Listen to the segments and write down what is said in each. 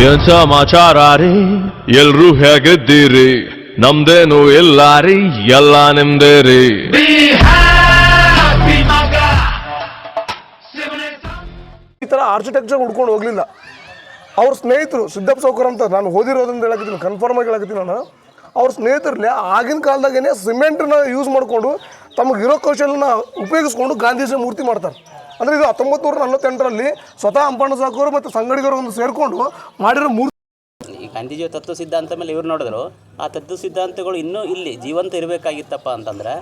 ಏನ್ ಸಮಾಚಾರ ರೀ ಎಲ್ರೂ ಹೇಗಿದ್ದೀರಿ ನಮ್ದೇನು ಇಲ್ಲ ರೀ ಎಲ್ಲ ನಿಮ್ದೇ ರೀ ಈ ಥರ ಆರ್ಕಿಟೆಕ್ಚರ್ ಹುಡ್ಕೊಂಡು ಹೋಗಲಿಲ್ಲ. ಅವ್ರ ಸ್ನೇಹಿತರು ಸಿದ್ದಪ್ಪ ಸೌಕರ್ ಅಂತ ನಾನು ಓದಿರೋದ್ರಿಂದ ಹೇಳಕತ್ತೀನಿ, ಕನ್ಫರ್ಮ್ ಆಗಿ ಹೇಳಕತ್ತೀನಿ ನಾನು. ಅವ್ರ ಸ್ನೇಹಿತರಲ್ಲಿ ಆಗಿನ ಕಾಲದಾಗೇನೆ ಸಿಮೆಂಟನ್ನ ಯೂಸ್ ಮಾಡಿಕೊಂಡು ತಮಗಿರೋ ಕೌಶಲ್ಯನ ಉಪಯೋಗಿಸ್ಕೊಂಡು ಗಾಂಧೀಜಿ ಮೂರ್ತಿ ಮಾಡ್ತಾರೆ. ಅಂದರೆ ಇದು 1948ರಲ್ಲಿ ಸ್ವತಃ ಅಂಪಣ್ಣ ಸಾಕೋರು ಮತ್ತು ಸಂಗಡಿಗರು ಒಂದು ಸೇರಿಕೊಂಡು ಮಾಡಿರೋ ಮೂರ್ತಿ. ಈ ಗಾಂಧೀಜಿಯ ತತ್ವ ಸಿದ್ಧಾಂತ ಮೇಲೆ ಇವ್ರು ನೋಡಿದ್ರು ಆ ತತ್ವ ಸಿದ್ಧಾಂತಗಳು ಇನ್ನೂ ಇಲ್ಲಿ ಜೀವಂತ ಇರಬೇಕಾಗಿತ್ತಪ್ಪ ಅಂತಂದ್ರೆ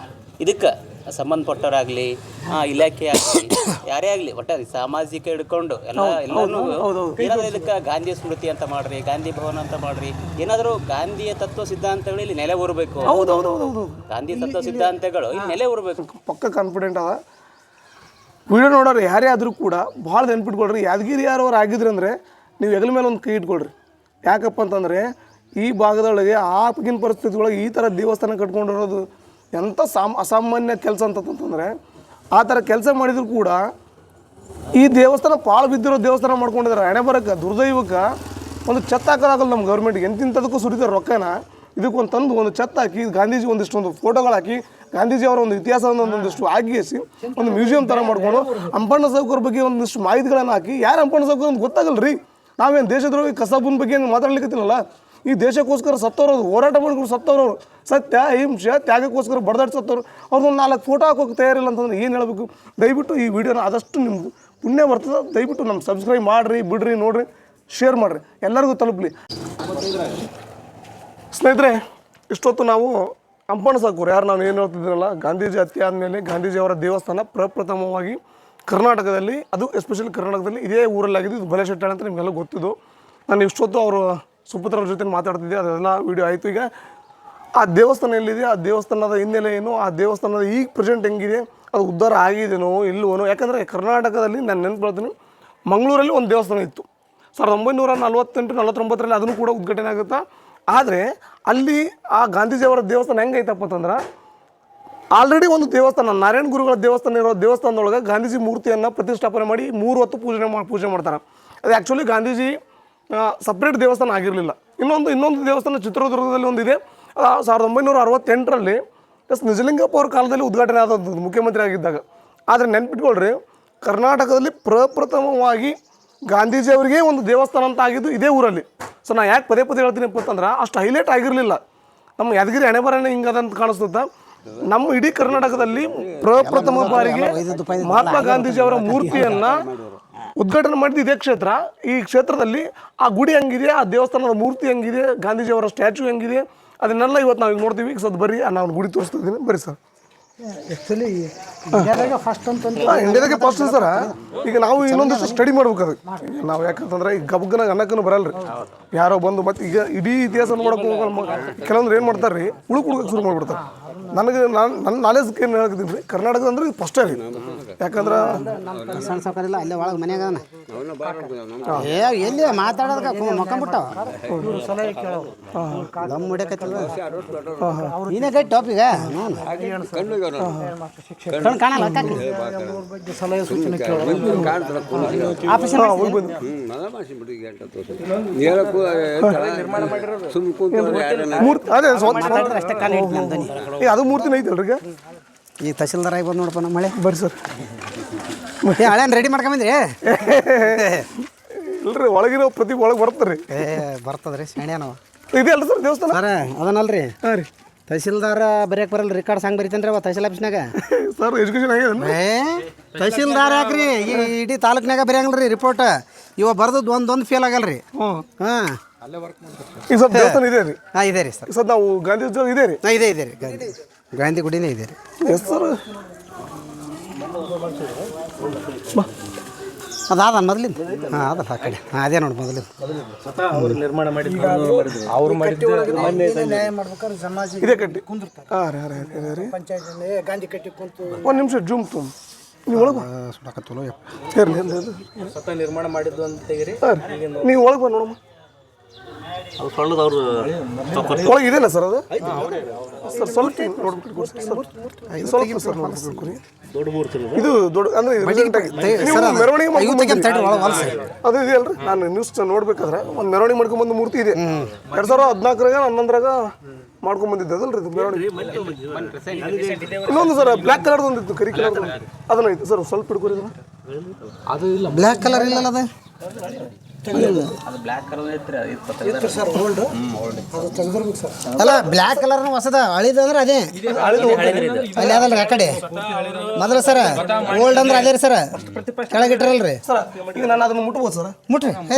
ಇದಕ್ಕೆ ಸಂಬಂಧಪಟ್ಟವರಾಗಲಿ ಇಲಾಖೆ ಆಗಲಿ ಯಾರೇ ಆಗಲಿ ಒಟ್ಟಾರೆ ಸಾಮಾಜಿಕ ಹಿಡ್ಕೊಂಡು ಎಲ್ಲನೂ ಏನಾದರೂ ಇದಕ್ಕೆ ಗಾಂಧಿ ಸ್ಮೃತಿ ಅಂತ ಮಾಡ್ರಿ, ಗಾಂಧಿ ಭವನ ಅಂತ ಮಾಡ್ರಿ, ಏನಾದರೂ ಗಾಂಧಿಯ ತತ್ವ ಸಿದ್ಧಾಂತಗಳು ಇಲ್ಲಿ ನೆಲೆ ಊರಬೇಕು. ಗಾಂಧಿ ತತ್ವ ಸಿದ್ಧಾಂತಗಳು ಇಲ್ಲಿ ನೆಲೆ ಊರಬೇಕು. ಪಕ್ಕ ಕಾನ್ಫಿಡೆಂಟ್ ಅದ. ವಿಡಿಯೋ ನೋಡೋರು ಯಾರೇ ಆದರೂ ಕೂಡ ಭಾಳ ನೆನ್ಪಿಟ್ಕೊಳ್ರಿ. ಯಾದಗಿರಿ ಯಾರವ್ರು ಆಗಿದ್ರಿ ಅಂದರೆ ನೀವು ಹೆಗಲ ಮೇಲೆ ಒಂದು ಕೈ ಇಟ್ಕೊಳ್ರಿ. ಯಾಕಪ್ಪ ಅಂತಂದರೆ ಈ ಭಾಗದೊಳಗೆ ಆಗಿನ ಪರಿಸ್ಥಿತಿಗಳೊಳಗೆ ಈ ಥರ ದೇವಸ್ಥಾನ ಕಟ್ಕೊಂಡಿರೋದು ಎಂಥ ಅಸಾಮಾನ್ಯ ಕೆಲಸ ಅಂತಂತಂದರೆ ಆ ಥರ ಕೆಲಸ ಮಾಡಿದ್ರು ಕೂಡ ಈ ದೇವಸ್ಥಾನ ಪಾಳು ಬಿದ್ದಿರೋ ದೇವಸ್ಥಾನ ಮಾಡ್ಕೊಂಡಿದ್ದಾರೆ. ಹಣೆ ಬರೋಕ್ಕೆ ದುರ್ದೈವಕ್ಕೆ ಒಂದು ಛತ್ ಹಾಕೋದಾಗಲ್ಲ ನಮ್ಮ ಗೌರ್ಮೆಂಟ್ಗೆ. ಎಂತಿಂಥದಕ್ಕೂ ಸುರಿತಾರೆ ರೊಕ್ಕನ ಇದಕ್ಕೊಂದು ತಂದು ಒಂದು ಛತ್ ಹಾಕಿ ಗಾಂಧೀಜಿ ಒಂದಿಷ್ಟೊಂದು ಫೋಟೋಗಳು ಹಾಕಿ ಗಾಂಧೀಜಿ ಅವರ ಒಂದು ಇತಿಹಾಸವನ್ನು ಒಂದಿಷ್ಟು ಆಗಿಸಿ ಒಂದು ಮ್ಯೂಸಿಯಂ ಥರ ಮಾಡ್ಕೊಂಡು ಅಂಪಣ್ಣ ಸಾವ್ಕರ್ ಬಗ್ಗೆ ಒಂದಿಷ್ಟು ಮಾಹಿತಿಗಳನ್ನು ಹಾಕಿ ಯಾರು ಅಂಪಣ್ಣ ಸಾವ್ಕರ್ ಅಂತ ಗೊತ್ತಾಗಲ್ಲ ರೀ. ನಾವೇನು ದೇಶದ್ರೋಹಿ ಕಸಬನ ಬಗ್ಗೆ ಏನು ಮಾತಾಡ್ಲಿಕ್ಕತ್ತಿಲ್ಲ. ಈ ದೇಶಕ್ಕೋಸ್ಕರ ಸತ್ತವರು, ಹೋರಾಟ ಮಾಡಿದ್ರು ಸತ್ತವರು, ಸತ್ಯ ಹಿಂಸೆ ತ್ಯಾಗಕ್ಕೋಸ್ಕರ ಬಡ್ದಾಡಿ ಸತ್ತವರು. ಅವ್ರದ್ದು 4 ಫೋಟೋ ಹಾಕೋಕೆ ತಯಾರಿಲ್ಲ ಅಂತಂದ್ರೆ ಏನು ಹೇಳಬೇಕು? ದಯವಿಟ್ಟು ಈ ವಿಡಿಯೋನ ಆದಷ್ಟು ನಿಮ್ಗೆ ಪುಣ್ಯ ಬರ್ತದೆ. ದಯವಿಟ್ಟು ನಮ್ಮ ಸಬ್ಸ್ಕ್ರೈಬ್ ಮಾಡಿರಿ, ಬಿಡ್ರಿ, ನೋಡಿರಿ, ಶೇರ್ ಮಾಡಿರಿ, ಎಲ್ಲರಿಗೂ ತಲುಪಲಿ. ಸ್ನೇಹಿತರೆ, ಇಷ್ಟೊತ್ತು ನಾವು ಅಂಪಣ್ಣ ಸಾಕೋರು ಯಾರು ನಾನು ಏನು ಹೇಳ್ತಿದ್ದೀನಲ್ಲ, ಗಾಂಧೀಜಿ ಹತ್ಯೆ ಆದಮೇಲೆ ಗಾಂಧೀಜಿಯವರ ದೇವಸ್ಥಾನ ಪ್ರಪ್ರಥಮವಾಗಿ ಕರ್ನಾಟಕದಲ್ಲಿ, ಅದು ಎಸ್ಪೆಷಲಿ ಕರ್ನಾಟಕದಲ್ಲಿ ಇದೇ ಊರಲ್ಲಾಗಿದ್ದು. ಇದು ಬಲೇಶೆಟ್ಟಾಳೆ ಅಂತ ನಿಮಗೆಲ್ಲ ಗೊತ್ತಿದ್ದು. ನಾನು ಇಷ್ಟೊತ್ತು ಅವರು ಸುಪುತ್ರರ ಜೊತೆ ಮಾತಾಡ್ತಿದ್ದೆ, ಅದೆಲ್ಲ ವೀಡಿಯೋ ಆಯಿತು. ಈಗ ಆ ದೇವಸ್ಥಾನ ಎಲ್ಲಿದೆ, ಆ ದೇವಸ್ಥಾನದ ಹಿನ್ನೆಲೆ ಏನು, ಆ ದೇವಸ್ಥಾನದ ಈಗ ಪ್ರೆಸೆಂಟ್ ಹೆಂಗಿದೆ, ಅದು ಉದ್ಧಾರ ಆಗಿದೆನೋ ಇಲ್ಲವೋ. ಯಾಕಂದರೆ ಕರ್ನಾಟಕದಲ್ಲಿ ನಾನು ನೆನ್ಪು ಮಂಗಳೂರಲ್ಲಿ ಒಂದು ದೇವಸ್ಥಾನ ಇತ್ತು 1948-49ರಲ್ಲಿ, ಅದನ್ನು ಕೂಡ ಉದ್ಘಾಟನೆ ಆಗುತ್ತೆ. ಆದರೆ ಅಲ್ಲಿ ಆ ಗಾಂಧೀಜಿಯವರ ದೇವಸ್ಥಾನ ಹೆಂಗೈತಪ್ಪ ಅಂತಂದ್ರೆ ಆಲ್ರೆಡಿ ಒಂದು ದೇವಸ್ಥಾನ, ನಾರಾಯಣ ಗುರುಗಳ ದೇವಸ್ಥಾನ ಇರೋ ದೇವಸ್ಥಾನದೊಳಗೆ ಗಾಂಧೀಜಿ ಮೂರ್ತಿಯನ್ನು ಪ್ರತಿಷ್ಠಾಪನೆ ಮಾಡಿ 3 ಹೊತ್ತು ಪೂಜೆ ಮಾಡ್ತಾರೆ. ಅದು ಆ್ಯಕ್ಚುಲಿ ಗಾಂಧೀಜಿ ಸಪ್ರೇಟ್ ದೇವಸ್ಥಾನ ಆಗಿರಲಿಲ್ಲ. ಇನ್ನೊಂದು ದೇವಸ್ಥಾನ ಚಿತ್ರದುರ್ಗದಲ್ಲಿ ಒಂದಿದೆ. 1968ರಲ್ಲಿ ನಿಜಲಿಂಗಪ್ಪ ಅವ್ರ ಕಾಲದಲ್ಲಿ ಉದ್ಘಾಟನೆ ಆದದ್ದು ಮುಖ್ಯಮಂತ್ರಿ ಆಗಿದ್ದಾಗ. ಆದರೆ ನೆನ್ಪಿಟ್ಕೊಳ್ರಿ, ಕರ್ನಾಟಕದಲ್ಲಿ ಪ್ರಪ್ರಥಮವಾಗಿ ಗಾಂಧೀಜಿಯವರಿಗೆ ಒಂದು ದೇವಸ್ಥಾನ ಅಂತ ಆಗಿದ್ದು ಇದೇ ಊರಲ್ಲಿ. ಸೊ ನಾನು ಯಾಕೆ ಪದೇ ಹೇಳ್ತೀನಿ ಅಂತಂದ್ರೆ ಅಷ್ಟು ಹೈಲೈಟ್ ಆಗಿರಲಿಲ್ಲ. ನಮ್ಮ ಯಾದಗಿರಿ ಹಣೆ ಬರನೇ ಹಿಂಗದಂತ ಕಾಣಿಸ್ತದ. ನಮ್ಮ ಇಡೀ ಕರ್ನಾಟಕದಲ್ಲಿ ಪ್ರಪ್ರಥಮ ಬಾರಿಗೆ ಮಹಾತ್ಮ ಗಾಂಧೀಜಿಯವರ ಮೂರ್ತಿಯನ್ನು ಉದ್ಘಾಟನೆ ಮಾಡಿದ್ದು ಇದೇ ಕ್ಷೇತ್ರ. ಈ ಕ್ಷೇತ್ರದಲ್ಲಿ ಆ ಗುಡಿ ಹೆಂಗಿದೆ, ಆ ದೇವಸ್ಥಾನದ ಮೂರ್ತಿ ಹೆಂಗಿದೆ, ಗಾಂಧೀಜಿಯವರ ಸ್ಟ್ಯಾಚ್ಯೂ ಹೆಂಗಿದೆ, ಅದನ್ನೆಲ್ಲ ಇವತ್ತು ನಾವು ಈಗ ನೋಡ್ತೀವಿ. ಈಗ ಸದ್ ಬರ್ರಿ, ನಾನು ಗುಡಿ ತೋರಿಸ್ತಿದ್ದೀನಿ, ಬರ್ರಿ ಸರ್. ಆ್ಯಕ್ಚುಲಿ ಇಂಡಿಯಾದಾಗೆ ಫಸ್ಟ್ ಸರ. ಈಗ ನಾವು ಇನ್ನೊಂದಿಷ್ಟು ಸ್ಟಡಿ ಮಾಡ್ಬೇಕು ಅದು ನಾವು. ಯಾಕಂತಂದ್ರೆ ಈಗ ಗಬ್ಬನ ಅನ್ನಕ್ಕೂ ಬರಲ್ರಿ. ಯಾರೋ ಬಂದು ಮತ್ತೆ ಈಗ ಇಡೀ ಇತಿಹಾಸ ನೋಡಕ್ಕೆ ಕೆಲವೊಂದು ಏನು ಮಾಡ್ತಾರೆ ರೀ, ಹುಡುಕಕ್ಕೆ ಶುರು ಮಾಡಿಬಿಡ್ತಾರೆ. ನನ್ನ ನಾಲೆಜ್ಗೆ ಏನು ಹೇಳ್ತೀನಿ ರೀ, ಕರ್ನಾಟಕ ಅಂದ್ರೆ ಇದು ಫಸ್ಟೇ ರೀ. ಯಾಕಂದ್ರೆ ಸಣ್ಣ ಸಾಕಾರಿಲ್ಲ ಅಲ್ಲೇ ಒಳಗೆ ಮನ್ಯಾಗ ಎಲ್ಲಿ ಮಾತಾಡೋದಕ್ಕೆ ಮೊಕ್ಕೊಂಬಿಟ್ಟಾವ ದಮ್ ಹೊಡ್ಯಾಕತ್ತಿಲ್ಲ ನೀನೇ ಗಟ್ಟಿ ಟಾಪಿಗ ಕಾಣಲ್ಲ ಸಲಹೆ ಸೂಚನೆ ಅದು ಮೂರ್ತಿನ ಐತಲ್ರಿ. ಈಗ ತಹಸೀಲ್ದಾರ್ ಆಗಿ ಬಂದು ನೋಡಪ್ಪ ನಮ್ಮ ಮಳೆ. ಬರ್ರಿ ಸರ್, ಹಳೇನು ರೆಡಿ ಮಾಡ್ಕೊಂಬಂದ್ರಿ? ಇಲ್ರಿ, ಒಳಗಿರೋ ಪ್ರತಿ ಒಳಗೆ ಬರ್ತಾರೆ. ಬರ್ತದ್ರಿ ಶಾಣ್ಯ ನಾವು. ಇದೆ ಅಲ್ಲ ಸರ್ ದೇವಸ್ಥಾನ? ಸರ್ ಅದನ್ನಲ್ರಿ, ಹಾಂ ರೀ. ತಹಸೀಲ್ದಾರ ಬರೆಯಕ್ಕೆ ಬರಲ್ಲ, ರೆಕಾರ್ಡ್ ಸಾಂಗ್ ಬರೀತೇನೆ ರೀ ತಹಸೀಲ್ ಆಫೀಸ್ನಾಗ. ಸರ್ ಎಜುಕೇಶನ್ ಆಗಿದೆ. ತಹಸೀಲ್ದಾರ್ ಯಾಕ್ರಿ ಈ ಇಡೀ ತಾಲೂಕ್ನಾಗ ಬರೆಯಂಗಿಲ್ಲ ರೀ ರಿಪೋರ್ಟ್. ಇವ ಬರ್ದದ್ದು ಒಂದೊಂದು ಫೇಲ್ ಆಗಲ್ಲ ರೀ. ಹಾಂ, ಈಗ ಸರ್ ದೇವಸ್ಥಾನ ಇದೆ ರೀ? ಹಾಂ ಇದೆ ರೀ ಸರ್. ಸರ್ ನಾವು ಗಾಂಧಿ ಇದೆ ರೀ? ಹಾಂ ಇದೆ ರೀ, ಗಾಂಧಿ ಗುಡಿನೇ ಇದೆ ರೀ. Yes sir. ಅದಾದ ಮೊದಲಿಂದ. ಹಾಂ ಅದಲ್ಲ ಆ ಕಡೆ. ಹಾಂ ಅದೇ ನೋಡಿ ಮೊದಲಿಂದ ನಿರ್ಮಾಣ ಮಾಡಿ ಅವ್ರು ಇದೇ ಕಟ್ಟಿ. ಹಾಂ ರೀ ರೀ ಗಾಂಧಿ ಕಟ್ಟಿ ಕುಂತು ಒಂದು ನಿಮಿಷ ಜೂಮ್ ತುಂಬ ನೀವು ಒಳಗೆ ಸುಡಕತ್ತಲೋ ಇರಲಿ ನಿರ್ಮಾಣ ಮಾಡಿದ್ದು ಅಂತ ತೆಗಿರಿ. ನೀವು ಒಳಗೆ ಬಂದು ನೋಡಮ್ಮ. ಒಳಗೆ ಇದೆಯಲ್ಲ ಸರ್ ಅದು ಸರ್ ಸ್ವಲ್ಪ ನೋಡ್ಬಿಟ್ಟು ಕೊಡಿ ಸರ್. ಸ್ವಲ್ಪ ಸರ್ ನೋಡ್ಬಿಟ್ಟು ಕೊಡಿ. ಇದು ದೊಡ್ಡ ಅಂದ್ರೆ recent ಆಗಿ ನೀವು ಮೆರವಣಿಗೆ ಅದು ಇದೆಯಲ್ರಿ, ನಾನು ನ್ಯೂಸ್ ನೋಡ್ಬೇಕಾದ್ರೆ ಒಂದು ಮೆರವಣಿಗೆ ಮಾಡ್ಕೊಂಡ್ಬಂದು ಮೂರ್ತಿ ಇದೆ 2014ರಾಗ 11ರಾಗ ಮಾಡ್ಕೊಂಡ್ ಬಂದಿದ್ದೆ ಅದಲ್ರಿ ಇದು ಮೆರವಣಿಗೆ. ಇನ್ನೊಂದು ಸರ್ ಬ್ಲ್ಯಾಕ್ ಕಲರ್ದು ಒಂದಿತ್ತು, ಕರಿ ಕಲರ್ ಅದನ್ನ ಐತೆ ಸರ್, ಸ್ವಲ್ಪ ಹಿಡ್ಕೊರಿ ಅದು ಇಲ್ಲ, ಬ್ಲ್ಯಾಕ್ ಕಲರ್ ಇಲ್ಲಲ್ಲ ಅದು ಅಲ್ಲ, ಬ್ಲ್ಯಾಕ್ ಕಲರ್ ಹೊಸದ, ಹಳಿದು ಅಂದ್ರೆ ಅದೇ ಅಲ್ಲಿ ಅದಲ್ರಿ ಆ ಕಡೆ ಮೊದಲು ಸರ. ಓಲ್ಡ್ ಅಂದ್ರೆ ಅದೇ ರೀ ಸರ್, ಕೆಳಗಿಟ್ರಲ್ರಿ ಸರ್. ಈಗ ನಾನು ಅದನ್ನ ಮುಟ್ಬೋದು ಸರ್, ಮುಟ್ರಿ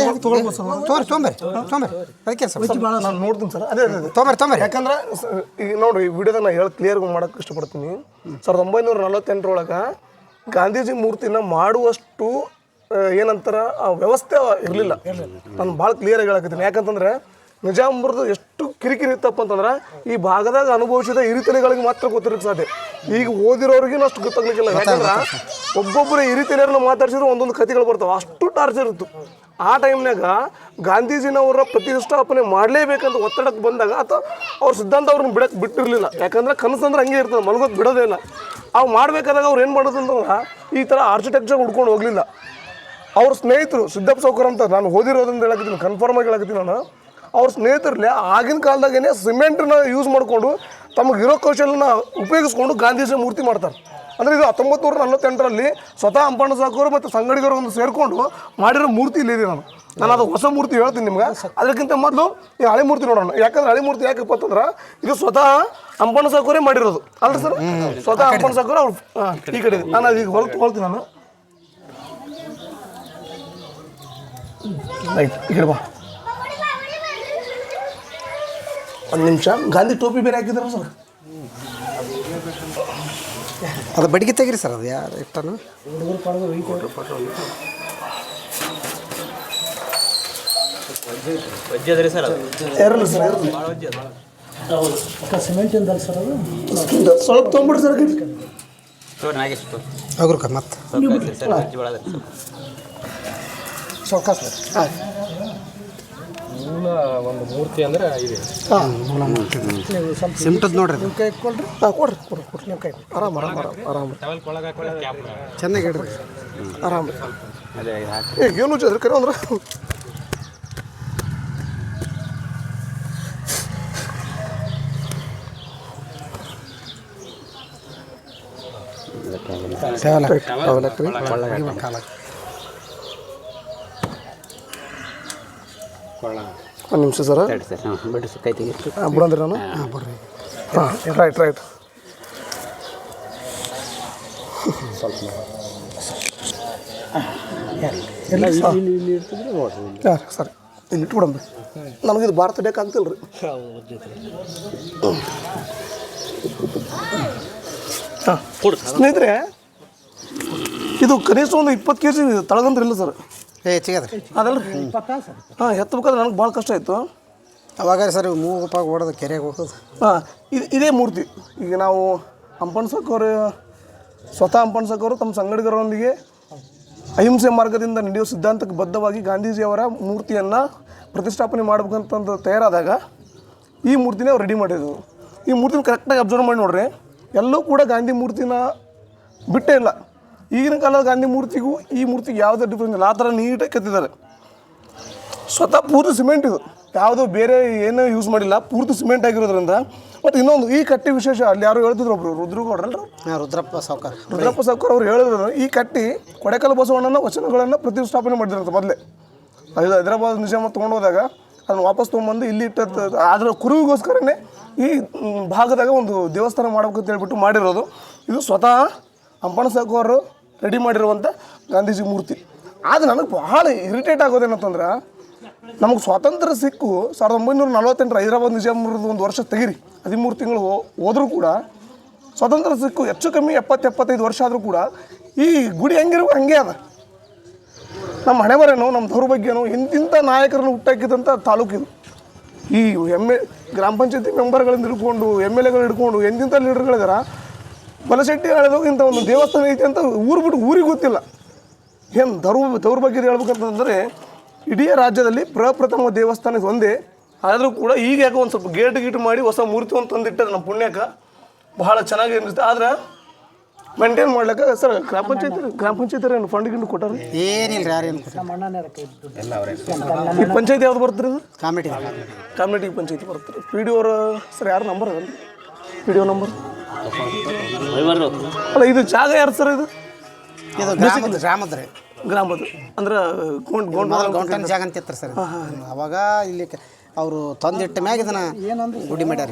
ತೊಗೊಳ್ಬೋದು ಸರ್. ತೊಗೊಂಬರ್ರಿ ಅದಕ್ಕೆ ಸರ್ ನಾನು ನೋಡ್ತೀನಿ ಸರ್. ಅದೇ ತೊಗೊಂಬರ್ರಿ. ಯಾಕಂದ್ರೆ ಈಗ ನೋಡ್ರಿ, ಈ ವಿಡಿಯೋದಾಗ ನಾನು ಹೇಳಿ ಕ್ಲಿಯರ್ ಮಾಡಕ್ಕೆ ಇಷ್ಟಪಡ್ತೀನಿ. 1948 ಗಾಂಧೀಜಿ ಮೂರ್ತಿನ ಮಾಡುವಷ್ಟು ಏನಂತಾರ ಆ ವ್ಯವಸ್ಥೆ ಇರಲಿಲ್ಲ. ನಾನು ಭಾಳ ಕ್ಲಿಯರಾಗಿ ಹೇಳಕತ್ತೀನಿ. ಯಾಕಂತಂದ್ರೆ ನಿಜಾಮರದು ಎಷ್ಟು ಕಿರಿಕಿರಿ ಇತ್ತಪ್ಪ ಅಂತಂದ್ರೆ ಈ ಭಾಗದಾಗ ಅನುಭವಿಸಿದ ಹಿರಿತಲೆಗಳಿಗೆ ಮಾತ್ರ ಗೊತ್ತಿರಕ್ಕೆ ಸಾಧ್ಯ. ಈಗ ಓದಿರೋರಿಗೂ ಅಷ್ಟು ಗೊತ್ತಾಗ್ಲಿಕ್ಕಿಲ್ಲ. ಯಾಕಂದ್ರೆ ಒಬ್ಬೊಬ್ಬರು ಹಿರಿತಲೆಯರನ್ನ ಮಾತಾಡ್ಸಿದ್ರು ಒಂದೊಂದು ಕಥೆಗಳು ಬರ್ತಾವೆ, ಅಷ್ಟು ಟಾರ್ಚರ್ ಇತ್ತು. ಆ ಟೈಮ್ನಾಗ ಗಾಂಧೀಜಿನವರ ಪ್ರತಿಷ್ಠಾಪನೆ ಮಾಡಲೇಬೇಕಂತ ಒತ್ತಡಕ್ಕೆ ಬಂದಾಗ ಅಥವಾ ಅವ್ರ ಸಿದ್ಧಾಂತ ಅವ್ರನ್ನ ಬಿಟ್ಟಿರಲಿಲ್ಲ. ಯಾಕಂದ್ರೆ ಕನಸಂದ್ರೆ ಹಂಗೆ ಇರ್ತದೆ, ಮಲಗೋದು ಬಿಡೋದೇ ಇಲ್ಲ. ಅವು ಮಾಡಬೇಕಾದಾಗ ಅವ್ರು ಏನು ಮಾಡೋದು ಅಂತಂದ್ರೆ ಈ ಥರ ಆರ್ಕಿಟೆಕ್ಚರ್ ಹುಡ್ಕೊಂಡು ಹೋಗಲಿಲ್ಲ. ಅವ್ರ ಸ್ನೇಹಿತರು ಸಿದ್ದಪ್ಪ ಸೌಕರ್ ಅಂತ, ನಾನು ಓದಿರೋದ್ರಿಂದ ಹೇಳಕತ್ತೀನಿ, ಕನ್ಫರ್ಮ್ ಆಗಿ ಹೇಳಕತ್ತೀನಿ ನಾನು. ಅವ್ರ ಸ್ನೇಹಿತರಲ್ಲೇ ಆಗಿನ ಕಾಲದಾಗೇನೆ ಸಿಮೆಂಟನ್ನ ಯೂಸ್ ಮಾಡಿಕೊಂಡು ತಮಗಿರೋ ಕೌಶಲ್ಯನ ಉಪಯೋಗಿಸ್ಕೊಂಡು ಗಾಂಧೀಜಿ ಮೂರ್ತಿ ಮಾಡ್ತಾರೆ. ಅಂದರೆ ಇದು 1948ರಲ್ಲಿ ಸ್ವತಃ ಅಂಪಣ್ಣ ಸಾಕೋರು ಮತ್ತು ಸಂಗಡಿಗರು ಒಂದು ಸೇರಿಕೊಂಡು ಮಾಡಿರೋ ಮೂರ್ತಿ ಇಲ್ಲಿದೆ. ನಾನು ಅದು ಹೊಸ ಮೂರ್ತಿ ಹೇಳ್ತೀನಿ ನಿಮ್ಗೆ. ಅದಕ್ಕಿಂತ ಮೊದಲು ಈ ಹಳೆ ಮೂರ್ತಿ ನೋಡೋಣ. ಯಾಕಂದ್ರೆ ಹಳೆ ಮೂರ್ತಿ ಯಾಕಪ್ಪ ಅಂತಂದ್ರೆ ಇದು ಸ್ವತಃ ಅಂಪಣ್ಣ ಸಾಕೋರೇ ಮಾಡಿರೋದು ಅಲ್ರಿ ಸರ್. ಸ್ವತಃ ಅಂಪಣ್ಣ ಸಾಕೋರು ಅವ್ರು ಈ ಕಡೆ ಇದೆ. ನಾನು ಅದೀಗ ಹೊರಗೆ ತೊಗೊಳ್ತೀನಿ ನಾನು. ರೈಟ್, ಈ ಕಡೆ ಬಾ. ಒಂದು ನಿಮಿಷ. ಗಾಂಧಿ ಟೋಪಿ ಬೇರೆ ಹಾಕಿದಾರ ಸರ್. ಅದು ಬಡಿಗೆ ತೆಗಿರಿ ಸರ್, ಅದು ಯಾರು ಇಷ್ಟನು ಯಾರಲ್ಲ ಸರ್, ಸಿಮೆಂಟ್ ಇಂದ ಸರ್. ಅದು ಸ್ವಲ್ಪ ತೊಗೊಂಬಿಡ್ರಿ ಸರ್. ಹೋಗ್ರಕ್ಕ ಮತ್ತೆ ಸಾವಕಾಶ ಹಾಂ. ಮೂಲ ಒಂದು ಮೂರ್ತಿ ಅಂದ್ರೆ ಇದೆ. ಹಾಂ, ಸಿಮ್ಟದ್ ನೋಡ್ರಿ, ನಿಮ್ಮ ಕೈ ಕೊಡ್ರಿ. ಹಾಂ, ಕೊಡ್ರಿ ನಿಮ್ಮ ಕೈ ಕೊಡ್ರಿ. ಆರಾಮ ಚೆನ್ನಾಗಿ ಇಡ್ರಿ, ಆರಾಮ. ಈಗ ಏನು ಅದ್ರ ಕರೆ ಅಂದ್ರೆ ಒಂದು ನಿಮಿಷ ಸರ್. ಬಿಡಂದ್ರಿ ನಾನು. ಹಾಂ, ಬಿಡ್ರಿ. ಹಾಂ, ರೈಟ್. ಸರಿ, ಇಲ್ಲಿ ಇಟ್ಬಿಡಂದ್ರಿ. ನಮಗಿದು ಭಾರತ ಡೇಕ್ ಆಗ್ತಿಲ್ಲ ರೀ. ಹಾಂ, ಸ್ನೇಹಿತರೆ, ಇದು ಕನಿಷ್ಠ ಒಂದು 20 kg ತಳಗಂದ್ರೆ ಇಲ್ಲ ಸರ್. ಹೆಚ್ಚಿಗೆ ಅದಲ್ರಿ. ಹಾಂ, ಎತ್ತಬೇಕಾದ್ರೆ ನನಗೆ ಭಾಳ ಕಷ್ಟ ಆಯಿತು ಅವಾಗ ಸರ್. ಮೂವಪ್ಪಾಗ ಓಡೋದು ಕೆರೆಗೆ ಹೋಗೋದು. ಹಾಂ, ಇದೇ ಮೂರ್ತಿ. ಈಗ ನಾವು ಅಂಪಣ್ಣ ಸಾಕೋರು, ಸ್ವತಃ ಅಂಪಣ್ಣ ಸಾಕೋರು ತಮ್ಮ ಸಂಗಡಿಗರೊಂದಿಗೆ ಅಹಿಂಸೆ ಮಾರ್ಗದಿಂದ ನಡೆಯುವ ಸಿದ್ಧಾಂತಕ್ಕೆ ಬದ್ಧವಾಗಿ ಗಾಂಧೀಜಿಯವರ ಮೂರ್ತಿಯನ್ನು ಪ್ರತಿಷ್ಠಾಪನೆ ಮಾಡ್ಬೇಕಂತಂದು ತಯಾರಾದಾಗ ಈ ಮೂರ್ತಿನೇ ಅವ್ರು ರೆಡಿ ಮಾಡಿದ್ರು. ಈ ಮೂರ್ತಿನ ಕರೆಕ್ಟಾಗಿ ಅಬ್ಸರ್ವ್ ಮಾಡಿ ನೋಡ್ರಿ, ಎಲ್ಲೂ ಕೂಡ ಗಾಂಧಿ ಮೂರ್ತಿನ ಬಿಟ್ಟೇ ಇಲ್ಲ. ಈಗಿನ ಕಾಲದ ಗಾಂಧಿ ಮೂರ್ತಿಗೂ ಈ ಮೂರ್ತಿಗೆ ಯಾವುದೇ ಡಿಫ್ರೆನ್ಸ್ ಇಲ್ಲ. ಆ ಥರ ನೀಟಾಗಿ ಕೆತ್ತಿದ್ದಾರೆ. ಸ್ವತಃ ಪೂರ್ತಿ ಸಿಮೆಂಟ್ ಇದು, ಯಾವುದೋ ಬೇರೆ ಏನೂ ಯೂಸ್ ಮಾಡಿಲ್ಲ, ಪೂರ್ತಿ ಸಿಮೆಂಟ್ ಆಗಿರೋದ್ರಿಂದ. ಮತ್ತು ಇನ್ನೊಂದು ಈ ಕಟ್ಟಿ ವಿಶೇಷ, ಅಲ್ಲಿ ಯಾರು ಹೇಳ್ತಿದ್ರು ಒಬ್ರು, ರುದ್ರಗೌಡ್ರಲ್ರ, ರುದ್ರಪ್ಪ ಸಾವ್ಕಾರ್ ಅವ್ರು ಹೇಳಿದ್ರು ಈ ಕಟ್ಟಿ ಕೊಡೆಕಲ್ ಬಸವಣ್ಣನ ವಚನಗಳನ್ನು ಪ್ರತಿಷ್ಠಾಪನೆ ಮಾಡಿದ್ರಂತ ಮೊದಲೇ. ಹೈದರಾಬಾದ್ ನಿಜಾಮ ತೊಗೊಂಡು ಹೋದಾಗ ಅದನ್ನು ವಾಪಸ್ ತೊಗೊಂಬಂದು ಇಲ್ಲಿ ಇಟ್ಟ. ಅದರ ಕುರುವಿಗೋಸ್ಕರನೇ ಈ ಭಾಗದಾಗ ಒಂದು ದೇವಸ್ಥಾನ ಮಾಡ್ಬೇಕಂತ ಹೇಳ್ಬಿಟ್ಟು ಮಾಡಿರೋದು. ಇದು ಸ್ವತಃ ಅಂಪಣ್ಣ ಸಾಕೋರು ರೆಡಿ ಮಾಡಿರುವಂಥ ಗಾಂಧೀಜಿ ಮೂರ್ತಿ. ಆದರೆ ನನಗೆ ಭಾಳ ಇರಿಟೇಟ್ ಆಗೋದೇನಂತಂದ್ರೆ, ನಮಗೆ ಸ್ವಾತಂತ್ರ್ಯ ಸಿಕ್ಕು 1948 ಹೈದರಾಬಾದ್ ನಿಜಾಮರದ್ದು ಒಂದು ವರ್ಷ ತೆಗಿರಿ, 13 ತಿಂಗಳು ಹೋದರೂ ಕೂಡ ಸ್ವಾತಂತ್ರ್ಯ ಸಿಕ್ಕು ಹೆಚ್ಚು ಕಮ್ಮಿ 70-75 ವರ್ಷ ಆದರೂ ಕೂಡ ಈ ಗುಡಿ ಹೆಂಗಿರ್ಬೇಕು ಹಂಗೆ ಅದ. ನಮ್ಮ ಹಣೆಬರೇನು, ನಮ್ಮ ದೌರ್ಭಾಗ್ಯನೋ, ಇಂತಿಂಥ ನಾಯಕರನ್ನು ಹುಟ್ಟಾಕಿದಂಥ ತಾಲೂಕಿದು. ಈ ಗ್ರಾಮ ಪಂಚಾಯತಿ ಮೆಂಬರ್ಗಳಿಂದ ಹಿಡ್ಕೊಂಡು MLAಗಳು ಹಿಡ್ಕೊಂಡು ಎಂತಿಂಥ ಲೀಡರ್ಗಳಿದಾರ. ಬಲಶೆಟ್ಟಿ ಹೇಳಿದಾಗ ಇಂಥ ಒಂದು ದೇವಸ್ಥಾನ ಐತಿ ಅಂತ ಊರು ಬಿಟ್ಟು ಊರಿಗೆ ಗೊತ್ತಿಲ್ಲ. ಏನು ದೌರ್ಭಾಗ್ಯದ ಹೇಳ್ಬೇಕಂತಂದರೆ, ಇಡೀ ರಾಜ್ಯದಲ್ಲಿ ಪ್ರಪ್ರಥಮ ದೇವಸ್ಥಾನ ಒಂದೇ ಆದರೂ ಕೂಡ ಈಗ ಯಾಕೆ ಒಂದು ಸ್ವಲ್ಪ ಗೇಟ್ ಮಾಡಿ ಹೊಸ ಮೂರ್ತಿ ಒಂದು ತಂದಿಟ್ಟಾರೆ ನಮ್ಮ ಪುಣ್ಯಕ್ಕೆ ಭಾಳ ಚೆನ್ನಾಗಿ ಅನಿಸುತ್ತೆ. ಆದ್ರೆ ಮೇಂಟೈನ್ ಮಾಡ್ಲಿಕ್ಕೆ ಸರ್ ಗ್ರಾಮ ಪಂಚಾಯತಿ ಫಂಡ್ ಗಿಂಡ್ ಕೊಟ್ಟಾರೆ ಏನಿಲ್ಲ ರೀ ಯಾರೇನು ಈ ಪಂಚಾಯತಿ ಯಾವ್ದು ಬರ್ತೀರಿ ಇದು ಕಾಮಿಟಿ ಪಂಚಾಯತಿ ಬರ್ತಾರೆ. ಪಿ ಡಿ ಅವ್ರ ಸರ್ ಯಾರು ನಂಬರ್ ಅದಲ್ಲ ಪಿ ಡಿ ಒ ನಂಬರ್ ಅಲ್ಲ ಇದು ಜಾಗ ಯಾರು ಸರ್ ಇದು ಗ್ರಾಮದ ರೀ ಗ್ರಾಮದ ಅಂದ್ರೆ ಗೌಂಟನ್ ಜಾಗ ಅಂತ ಇರ್ತಾರೆ ಸರ್. ಅವಾಗ ಇಲ್ಲಿ ಅವರು ತಂದಿಟ್ಟ ಮ್ಯಾಗ ಇದನ್ನ ಗುಡಿ ಮಾಡ್ಯಾರ.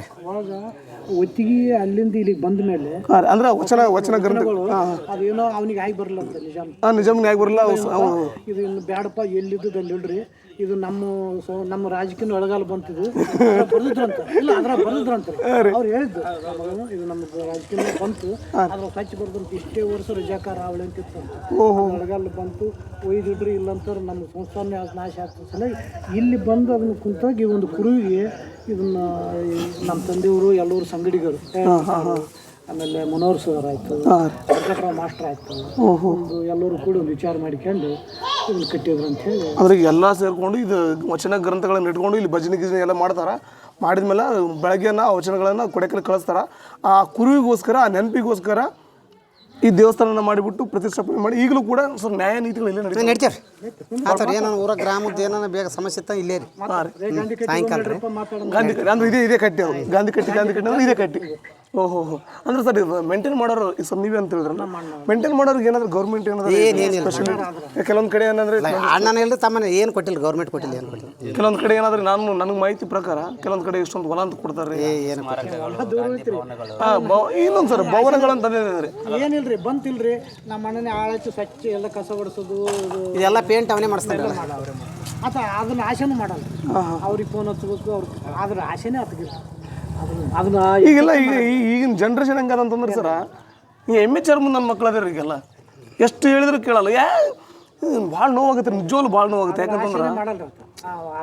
ಒತ್ತಿಗೆ ಅಲ್ಲಿಂದ ಇಲ್ಲಿಗೆ ಬಂದ ಮೇಲೆ ಅಂದ್ರೆ ವಚನ ಗ್ರಂಥಗಳು ಅದೇನೋ ಅವನಿಗೆ ಆಗಿ ಬರಲ್ಲ ಅಂತ ನಿಜಾಮ್ಗೆ ಆಗಿ ಬರಲ್ಲ. ಇದು ಇನ್ನು ಬ್ಯಾಡಪ್ಪ ಎಲ್ಲಿದ್ದು ಅಲ್ಲಿ ಇಡ್ರಿ, ಇದು ನಮ್ಮ ರಾಜಕೀಯ ಒಳಗಾಲ ಬಂತಿದ್ದು ಬರ್ದಿದ್ರಂತ. ಇಲ್ಲ ಅದ್ರ ಬರ್ದಿದ್ರಂತ ಅವ್ರು ಹೇಳಿದ್ದು, ಇದು ನಮ್ಮ ರಾಜಕೀಯ ಬಂತು ಅದ್ರ ಸ್ವಚ್ಛ ಬರ್ದಂತ ಇಷ್ಟೇ ವರ್ಷ ರಜಾಕಾರ ಅವಳಿ ಅಂತಿತ್ತಂತ. ಒಳಗಾಲ ಬಂತು ಒಯ್ದಿಡ್ರಿ ಇಲ್ಲಂತಾರೆ ನಮ್ಮ ಸಂಸ್ಥಾನ ನಾಶ ಆಗ್ತದೆ ಸಲ ಇಲ್ಲಿ ಬಂದು ಅದನ್ನ ಕುಂತಾಗಿ ಒಂದು ಕುರುವಿಗೆ ಇದನ್ನ ನಮ್ಮ ತಂದೆಯವರು ಎಲ್ಲರೂ ಸಂಗಡಿಗರು, ಆಮೇಲೆ ಮನೋಹರ್ ಸರ್ ಆಯಿತು, ವೆಂಕಟರಾವ್ ಮಾಸ್ಟರ್ ಆಯಿತು, ಒಂದು ಎಲ್ಲರೂ ಕೂಡ ಒಂದು ವಿಚಾರ ಮಾಡಿಕೊಂಡು ಇದನ್ನು ಕಟ್ಟಿದ್ರು ಅಂತ ಹೇಳಿ ಅದ್ರಿಗೆ ಎಲ್ಲ ಸೇರಿಕೊಂಡು ಇದು ವಚನ ಗ್ರಂಥಗಳನ್ನು ಇಟ್ಕೊಂಡು ಇಲ್ಲಿ ಭಜನೆ ಗಿಜನೆ ಎಲ್ಲ ಮಾಡ್ತಾರೆ. ಮಾಡಿದ್ಮೇಲೆ ಬೆಳಗ್ಗೆನ ಆ ವಚನಗಳನ್ನು ಕೊಡಕ್ಕೆ ಕಳಿಸ್ತಾರೆ. ಆ ಕುರುವಿಗೋಸ್ಕರ ಆ ನೆನಪಿಗೋಸ್ಕರ ಈ ದೇವಸ್ಥಾನ ಮಾಡಿಬಿಟ್ಟು ಪ್ರತಿಷ್ಠಾಪನೆ ಮಾಡಿ ಈಗಲೂ ಕೂಡ ಸ್ವಲ್ಪ ನ್ಯಾಯ ನೀತಿಗಳು ಇಲ್ಲೇ ನಡೀತಾರೆ. ಆ ಥರ ಏನೋ ಊರ ಗ್ರಾಮದ ಏನೋ ಬೇಗ ಸಮಸ್ಯೆ ಇತ್ತ ಇಲ್ಲೇ ರೀ ಸಾಯಂಕಾಲ ರೀ ಗಾಂಧಿ ಕಟ್ಟಿ ಅಂದ್ರೆ ಇದೇ ಕಟ್ಟಿ ಅವರು ಗಾಂಧಿ ಕಟ್ಟಿ ಅಂದ್ರೆ ಇದೇ ಕಟ್ಟಿ. ಓಹೋ ಅಂದ್ರೆ ಸರ್ ಇದು ಮೇಂಟೈನ್ ಮಾಡೋರು ಸರ್ ನೀವೇ ಅಂತ ಹೇಳಿದ್ರಲ್ಲ, ಮೇಂಟೈನ್ ಮಾಡೋರಿಗೆ ಏನಾದ್ರು ಗೌರ್ಮೆಂಟ್ ಏನಾದ್ರು ಕೆಲವೊಂದು ಕಡೆ ಏನಂದ್ರೆ ಅಣ್ಣನ ಹೇಳಿದ್ರೆ ತಮ್ಮನೆ ಏನು ಕೊಟ್ಟಿಲ್ಲ, ಗೌರ್ಮೆಂಟ್ ಕೊಟ್ಟಿಲ್ಲ, ಏನು ಕೊಟ್ಟಿಲ್ಲ. ಕೆಲವೊಂದು ಕಡೆ ಏನಾದ್ರೆ ನನಗೆ ಮಾಹಿತಿ ಪ್ರಕಾರ ಕೆಲವೊಂದು ಕಡೆ ಇಷ್ಟೊಂದು ಹೊಲ ಅಂತ ಕೊಡ್ತಾರೆ. ಏನು ಇನ್ನೊಂದು ಸರ್ ಭವನಗಳಂತ ಏನಿಲ್ರಿ ಬಂತಿಲ್ರಿ ನಮ್ಮ ಅಣ್ಣನೇ ಆಳಚ್ಚು ಸ್ವಚ್ಛ ಎಲ್ಲ ಕಸ ಹೊಡಿಸೋದು ಇದೆಲ್ಲ ಪೇಂಟ್ ಅವನೇ ಮಾಡಿಸ್ತಾರೆ. ಆತ ಅದನ್ನ ಆಸೆನೂ ಮಾಡಲ್ಲ, ಅವ್ರಿಗೆ ಫೋನ್ ಹಚ್ಬೇಕು ಅದ್ರ ಆಸೆನೇ ಹತ್ತಿಲ್ಲ ಅದನ್ನ. ಈಗೆಲ್ಲ ಈಗಿನ ಜನ್ರೇಷನ್ ಹೆಂಗದಂತಂದ್ರೆ ಸರ ಈ ಎಮ್ಮೆ ಚರ್ಮ ನನ್ನ ಮಕ್ಳು ಅದಾರ ಈಗೆಲ್ಲ ಎಷ್ಟು ಹೇಳಿದ್ರು ಕೇಳಲ್ಲ. ಭಾಳ ನೋವಾಗುತ್ತೆ, ನಿಜವಾಗ್ಲೂ ಭಾಳ ನೋವಾಗುತ್ತೆ. ಯಾಕಂತಂದ್ರೆ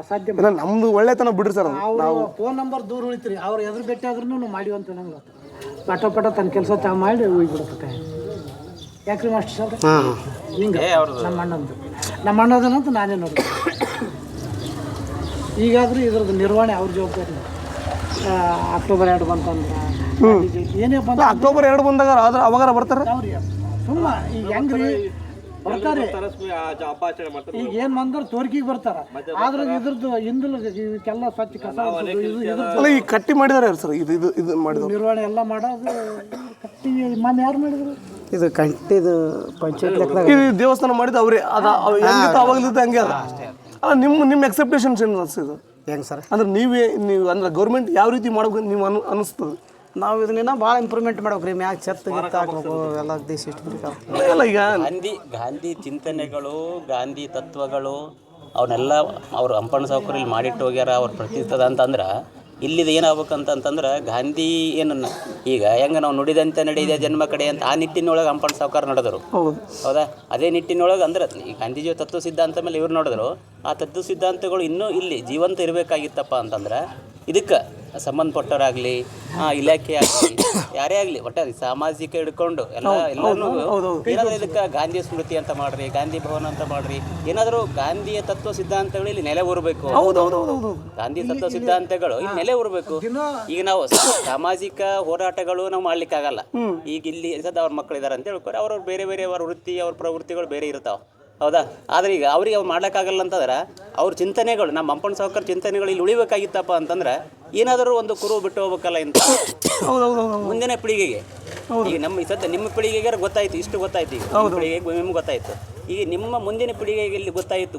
ಅಸಾಧ್ಯ. ಇಲ್ಲ ನಮ್ದು ಒಳ್ಳೆತನ ಬಿಡ್ರಿ ಸರ್. ನಾವು ಫೋನ್ ನಂಬರ್ ದೂರ ಉಳಿತೀರಿ, ಅವ್ರು ಎದುರು ಭೇಟಿ ಆದ್ರೂ ನಾವು ಮಾಡಿವಿ ಅಂತ ನಂಗೆ ಪಟ ತನ್ನ ಕೆಲಸ ತಾ ಮಾಡಿ ಹೋಗ್ಬಿಡುತ್ತೆ. ಯಾಕ್ರಿ ಮಾಸ್ಟರ್ ಸರ್ ಹಿಂಗೆ ನಮ್ಮ ಅಣ್ಣದನಂತ ನಾನೇ ನೋಡಿ. ಈಗಾದರೂ ಇದ್ರದ್ದು ನಿರ್ವಹಣೆ ಅವ್ರ ಜವಾಬ್ದಾರಿ. ಅಕ್ಟೋಬರ್ 2 ಬಂತಂದ್ರೆ ಏನೇ ಬಂದ ಅಕ್ಟೋಬರ್ 2 ಬಂದಾಗ ಆದ್ರೆ ಅವಾಗಾರ ಬರ್ತಾರೆ ಅವ್ರಿ ಸುಮ್ಮ ಈಗ ಹೆಂಗ್ರಿ ಬರ್ತಾರೆ. ಈಗ ಏನು ಬಂದ್ರೆ ತೋರಿಕೆಗೆ ಬರ್ತಾರ, ಆದ್ರೆ ಇದ್ರದ್ದು ಹಿಂದಲು ಇದಕ್ಕೆಲ್ಲ ಸ್ವಚ್ಛ ಕಸ ಅಲ್ಲ ಈ ಕಟ್ಟಿ ಮಾಡಿದಾರೆ ಸರ್. ಇದು ಮಾಡಿದ್ರು ನಿರ್ವಹಣೆ ಎಲ್ಲ ಮಾಡೋದು ಕಟ್ಟಿ ಮೊನ್ನೆ ಯಾರು ಮಾಡಿದ್ರು ಇದು ಕಂಟಿದು ಪಂಚಾಯತ್ ಈ ದೇವಸ್ಥಾನ ಮಾಡಿದ್ದು ಅವ್ರೆ ಹೆಂಗಿತ್ತು ಅವಾಗಲಿದ್ದ ಹಂಗೆ ಅದ. ಅಲ್ಲ ನಿಮ್ಮ ಎಕ್ಸೆಪ್ಟೇಷನ್ಸ್ ಏನು ಅನಿಸ್ತದೆ ಹೆಂಗೆ ಸರ್? ಅಂದ್ರೆ ನೀವು ಅಂದ್ರೆ ಗೌರ್ಮೆಂಟ್ ಯಾವ ರೀತಿ ಮಾಡ್ಬೇಕು ನೀವು ಅನಿಸ್ತದೆ? ನಾವು ಇದನ್ನ ಭಾಳ ಇಂಪ್ರೂವ್ಮೆಂಟ್ ಮಾಡ್ಬೇಕು ರೀ. ಮ್ಯಾಗ ಛತ್ತು ಗಿತ್ತ ಹಾಕ್ಬೇಕು ಎಲ್ಲ ದೇಶ ಅಲ್ಲ ಈಗ ಗಾಂಧಿ ಚಿಂತನೆಗಳು, ಗಾಂಧಿ ತತ್ವಗಳು ಅವನ್ನೆಲ್ಲ ಅವ್ರು ಹಂಪಣ್ಣ ಸಾವ್ಕರಲ್ಲಿ ಮಾಡಿಟ್ಟು ಹೋಗ್ಯಾರ. ಅವ್ರು ಪ್ರತಿಷ್ಠದ ಅಂತಂದ್ರೆ ಇಲ್ಲಿದು ಏನಾಗ್ಬೇಕಂತಂದ್ರೆ ಗಾಂಧಿ ಏನನ್ನ ಈಗ ಹೆಂಗೆ ನಾವು ನುಡಿದಂತೆ ನಡೆಯದೆ ಜನ್ಮ ಕಡೆ ಅಂತ ಆ ನಿಟ್ಟಿನೊಳಗೆ ಹಂಪಣ್ಣ ಸಾವ್ಕಾರ ನಡೆದರು. ಹೌದಾ? ಅದೇ ನಿಟ್ಟಿನೊಳಗೆ ಅಂದ್ರೆ ಈ ಗಾಂಧೀಜಿಯ ತತ್ವ ಸಿದ್ಧಾಂತ ಮೇಲೆ ಇವ್ರು ನೋಡಿದ್ರು. ಆ ತತ್ವ ಸಿದ್ಧಾಂತಗಳು ಇನ್ನೂ ಇಲ್ಲಿ ಜೀವಂತ ಇರಬೇಕಾಗಿತ್ತಪ್ಪ ಅಂತಂದ್ರೆ ಇದಕ್ಕೆ ಸಂಬಂಧಪಟ್ಟವರಾಗಲಿ ಇಲಾಖೆ ಆಗಲಿ ಯಾರೇ ಆಗಲಿ ಒಟ್ಟಾರೆ ಸಾಮಾಜಿಕ ಹಿಡ್ಕೊಂಡು ಎಲ್ಲನೂ ಏನಾದರೂ ಇದಕ್ಕೆ ಗಾಂಧಿ ಸ್ಮೃತಿ ಅಂತ ಮಾಡ್ರಿ, ಗಾಂಧಿ ಭವನ ಅಂತ ಮಾಡ್ರಿ, ಏನಾದರೂ ಗಾಂಧಿಯ ತತ್ವ ಸಿದ್ಧಾಂತಗಳು ಇಲ್ಲಿ ನೆಲೆ ಊರಬೇಕು. ಗಾಂಧಿ ತತ್ವ ಸಿದ್ಧಾಂತಗಳು ಇಲ್ಲಿ ನೆಲೆ ಊರಬೇಕು. ಈಗ ನಾವು ಸಾಮಾಜಿಕ ಹೋರಾಟಗಳು ನಾವು ಮಾಡ್ಲಿಕ್ಕಾಗಲ್ಲ. ಈಗ ಇಲ್ಲಿ ಸದ ಅವ್ರ ಮಕ್ಕಳಿದ್ದಾರೆ ಅಂತ ಹೇಳ್ತಾರೆ, ಅವ್ರವ್ರು ಬೇರೆ ಬೇರೆ ಅವ್ರ ವೃತ್ತಿ ಅವ್ರ ಪ್ರವೃತ್ತಿಗಳು ಬೇರೆ ಇರ್ತಾವೆ. ಹೌದಾ? ಆದರೆ ಈಗ ಅವ್ರಿಗೆ ಅವ್ರು ಮಾಡ್ಲಿಕ್ಕಾಗಲ್ಲ ಅಂತಂದ್ರೆ ಅವ್ರ ಚಿಂತನೆಗಳು ನಮ್ಮ ಹಂಪಣ್ಣ ಸಾವ್ಕರ್ ಚಿಂತನೆಗಳು ಇಲ್ಲಿ ಉಳಿಬೇಕಾಗಿತ್ತಪ್ಪ ಅಂತಂದ್ರೆ ಏನಾದರೂ ಒಂದು ಕುರು ಬಿಟ್ಟು ಹೋಗ್ಬೇಕಲ್ಲ ಅಂತ ಮುಂದಿನ ಪೀಳಿಗೆಗೆ. ಈಗ ನಮ್ಮ ನಿಮ್ಮ ಪೀಳಿಗೆಗೆ ಗೊತ್ತಾಯ್ತು, ಇಷ್ಟು ಗೊತ್ತಾಯ್ತು. ಈಗ ಪೀಳಿಗೆಗೆ ನಿಮ್ಗೆ ಗೊತ್ತಾಯ್ತು. ಈಗ ನಿಮ್ಮ ಮುಂದಿನ ಪೀಳಿಗೆಗೆ ಇಲ್ಲಿ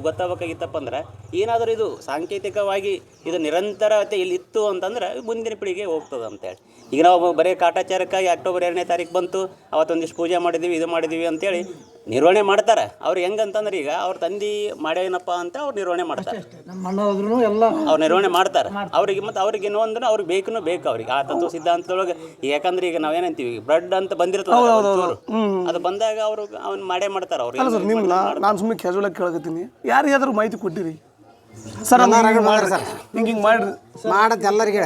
ಗೊತ್ತಾಗಬೇಕಾಗಿತ್ತಪ್ಪ ಅಂದ್ರೆ ಏನಾದರೂ ಇದು ಸಾಂಕೇತಿಕವಾಗಿ ಇದು ನಿರಂತರತೆ ಇಲ್ಲಿ ಇತ್ತು ಅಂತಂದ್ರೆ ಮುಂದಿನ ಪೀಳಿಗೆ ಹೋಗ್ತದೆ ಅಂತೇಳಿ. ಈಗ ನಾವು ಬರೀ ಕಾಟಾಚಾರಕ್ಕಾಗಿ ಅಕ್ಟೋಬರ್ 2ನೇ ತಾರೀಕು ಬಂತು, ಅವತ್ತೊಂದಿಷ್ಟು ಪೂಜೆ ಮಾಡಿದ್ವಿ, ಇದು ಮಾಡಿದ್ವಿ ಅಂತೇಳಿ ನಿರ್ವಹಣೆ ಮಾಡ್ತಾರೆ. ಅವ್ರು ಹೆಂಗಂತಂದ್ರೆ ಈಗ ಅವ್ರ ತಂದೆ ಮಾಡ್ಯಾನಪ್ಪ ಅಂತ ಅವ್ರು ನಿರ್ವಹಣೆ ಮಾಡ್ತಾರೆ. ಅವ್ರು ನಿರ್ವಹಣೆ ಮಾಡ್ತಾರೆ. ಅವ್ರಿಗೆ ಮತ್ತು ಅವ್ರಿಗೆ ಇನ್ನೂ ಅಂದ್ರೆ ಅವ್ರಿಗೆ ಬೇಕು ಅವ್ರಿಗೆ ಆ ತತ್ವ ಸಿದ್ಧಾಂತದೊಳಗೆ. ಯಾಕಂದ್ರೆ ಈಗ ನಾವೇನಂತೀವಿ ಬ್ಲಡ್ ಅಂತ ಬಂದಿರ್ತದೆ, ಅದು ಬಂದಾಗ ಅವರು ಅವ್ನು ಮಾಡೇ ಮಾಡ್ತಾರೆ. ಅವ್ರು ನಾನು ಸುಮ್ಮನೆ ಕ್ಯಾಶುವಲ್ ಆಗಿ ಕೇಳಕತ್ತೀನಿ, ಯಾರಿಗಾದ್ರೂ ಮಾಹಿತಿ ಕೊಟ್ಟಿರಿ ಸರ್? ಹಿಂಗೆ ಮಾಡ್ರಿ ಮಾಡೋದು ಎಲ್ಲರಿಗೆ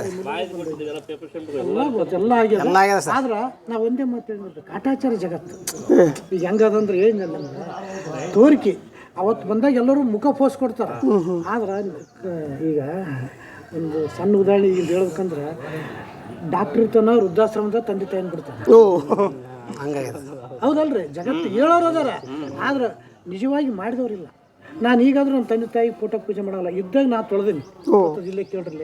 ಎಲ್ಲ ಆಗ್ಯದ ಸರ್. ಆದ್ರೆ ನಾವು ಒಂದೇ ಮಾತು ಕಾಟಾಚಾರ ಜಗತ್ತು ಈಗ ಹೆಂಗದಂದ್ರೆ ಏನು ತೋರಿಕೆ ಅವತ್ತು ಬಂದಾಗ ಎಲ್ಲರೂ ಮುಖ ಪೋಸ್ ಕೊಡ್ತಾರೆ. ಆದ್ರೆ ಈಗ ಒಂದು ಸಣ್ಣ ಉದಾಹರಣೆ ಈಗ ಹೇಳ್ಬೇಕಂದ್ರೆ ಡಾಕ್ಟ್ರ್ ಇರ್ತಾನ ವೃದ್ಧಾಶ್ರಮದ ತಂದೆ ತಾಯಿನ ಬಿಡ್ತಾನೆ. ಓ ಹಂಗಾಗಿದೆ. ಹೌದಲ್ರಿ, ಜಗತ್ತು ಹೇಳೋರು ಅದಾರ, ಆದ್ರೆ ನಿಜವಾಗಿ ಮಾಡಿದವ್ರಿಲ್ಲ. ನಾನು ಈಗಾದ್ರೂ ನಮ್ಮ ತಂದೆ ತಾಯಿ ಫೋಟೋ ಪೂಜೆ ಮಾಡಲ್ಲ, ಇದ್ದಾಗ ನಾ ತೊಳೆದೀನಿ. ಜಿಲ್ಲೆ ಕೇಳ್ರಿ